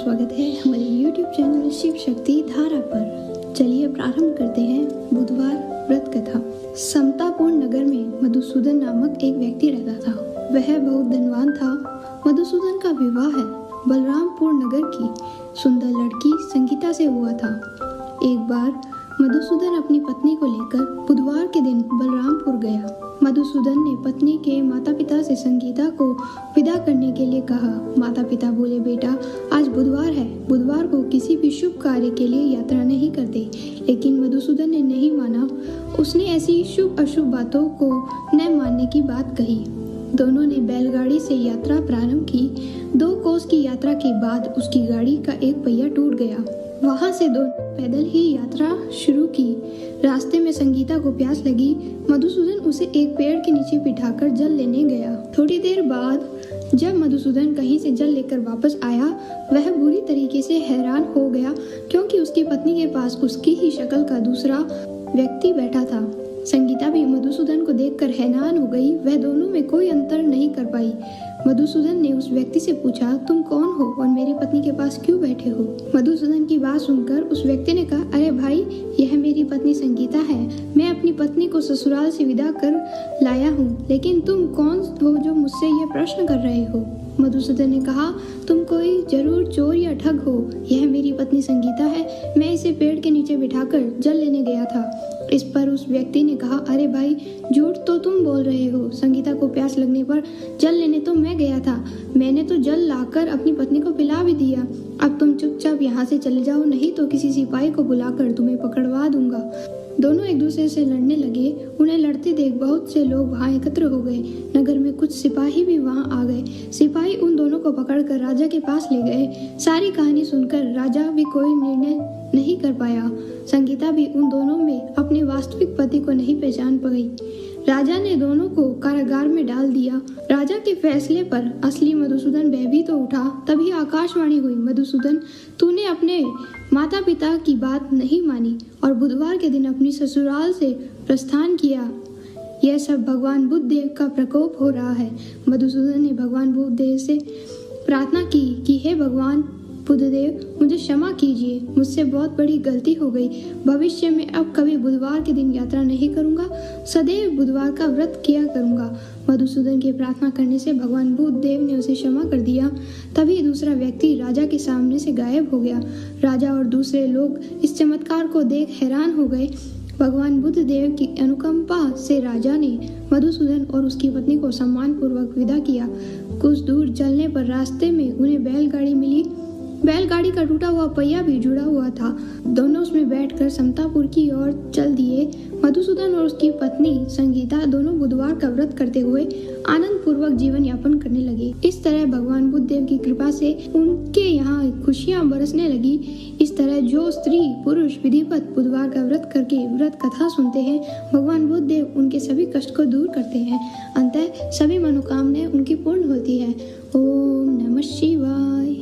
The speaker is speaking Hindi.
स्वागत है हमारे YouTube चैनल शिव शक्ति धारा पर। चलिए प्रारंभ करते हैं बुधवार व्रत कथा। समतापुर नगर में मधुसूदन नामक एक व्यक्ति रहता था। वह बहुत धनवान था। मधुसूदन का विवाह बलरामपुर नगर की सुंदर लड़की संगीता से हुआ था। एक बार मधुसूदन अपनी पत्नी को लेकर बुधवार के दिन बलरामपुर गया। मधुसूदन ने पत्नी के माता पिता से संगीता को विदा करने के लिए कहा। माता पिता बोले, बेटा आज बुधवार है, बुधवार को किसी भी शुभ कार्य के लिए यात्रा नहीं करते। लेकिन मधुसूदन ने नहीं माना। उसने ऐसी शुभ अशुभ बातों को न मानने की बात कही। दोनों ने बैलगाड़ी से यात्रा प्रारंभ की। 2 कोस की यात्रा के बाद उसकी गाड़ी का एक पहिया टूट गया। वहां से दोनों पैदल ही यात्रा शुरू की। रास्ते में संगीता को प्यास लगी। मधुसूदन उसे एक पेड़ के नीचे बिठाकर जल लेने गया। थोड़ी देर बाद जब मधुसूदन कहीं से जल लेकर वापस आया, वह बुरी तरीके से हैरान हो गया क्योंकि उसकी पत्नी के पास उसकी ही शक्ल का दूसरा व्यक्ति बैठा था। संगीता भी मधुसूदन को देखकर हैरान हो गई। वह दोनों में कोई अंतर नहीं कर पाई। मधुसूदन ने उस व्यक्ति से पूछा, तुम कौन हो और मेरी पत्नी के पास क्यों बैठे हो? मधुसूदन की बात सुनकर उस व्यक्ति ने कहा, अरे भाई, यह मेरी पत्नी संगीता है। मैं अपनी पत्नी को ससुराल से विदा कर लाया हूँ। लेकिन तुम कौन हो जो मुझसे यह प्रश्न कर रहे हो? मधुसूदन ने कहा, तुम कोई जरूर चोर या ठग हो। यह मेरी पत्नी संगीता है। मैं इसे पेड़ के नीचे बिठाकर जल लेने गया था। इस पर उस व्यक्ति ने कहा, अरे भाई, झूठ तो तुम बोल रहे हो। संगीता को प्यास लगने पर जल लेने तो मैं गया था। मैंने तो जल लाकर अपनी पत्नी को पिला भी दिया। अब तुम चुपचाप यहाँ से चले जाओ, नहीं तो किसी सिपाही को बुलाकर तुम्हें पकड़वा दूंगा। दोनों एक दूसरे से लड़ने लगे। उन्हें लड़ते देख बहुत से लोग वहां एकत्र हो गए। नगर में कुछ सिपाही भी वहां आ गए। सिपाही उन दोनों को पकड़कर राजा के पास ले गए। सारी कहानी सुनकर राजा भी कोई निर्णय नहीं कर पाया। संगीता भी उन दोनों में अपने वास्तविक पति को नहीं पहचान पाई। राजा ने दोनों को कारागार में डाल दिया। राजा के फैसले पर असली मधुसूदन भयभीत तो उठा। तभी आकाशवाणी हुई, मधुसूदन, तूने अपने माता पिता की बात नहीं मानी और बुधवार के दिन अपनी ससुराल से प्रस्थान किया। यह सब भगवान बुद्ध देव का प्रकोप हो रहा है। मधुसूदन ने भगवान बुद्ध देव से प्रार्थना की कि हे भगवान बुद्धदेव, मुझे क्षमा कीजिए। मुझसे बहुत बड़ी गलती हो गई। भविष्य में अब कभी बुधवार के दिन यात्रा नहीं करूंगा। सदैव बुधवार का व्रत किया करूंगा। मधुसूदन के प्रार्थना करने से भगवान बुद्ध देव ने उसे क्षमा कर दिया। तभी दूसरा व्यक्ति राजा के सामने से गायब हो गया। राजा और दूसरे लोग इस चमत्कार को देख हैरान हो गए। भगवान बुद्ध देव की अनुकंपा से राजा ने मधुसूदन और उसकी पत्नी को सम्मानपूर्वक विदा किया। कुछ दूर चलने पर रास्ते में उन्हें बैलगाड़ी मिली। बैलगाड़ी का टूटा हुआ पहिया भी जुड़ा हुआ था। दोनों उसमें बैठकर समतापुर की ओर चल दिए। मधुसूदन और उसकी पत्नी संगीता दोनों बुधवार का व्रत करते हुए आनंद पूर्वक जीवन यापन करने लगे। इस तरह भगवान बुद्ध देव की कृपा से उनके यहाँ खुशियाँ बरसने लगी। इस तरह जो स्त्री पुरुष विधिवत बुधवार का व्रत करके व्रत कथा सुनते हैं, भगवान बुद्ध देव उनके सभी कष्ट को दूर करते हैं। अंततः सभी मनोकामनाएं उनकी पूर्ण होती है। ओम नमः शिवाय।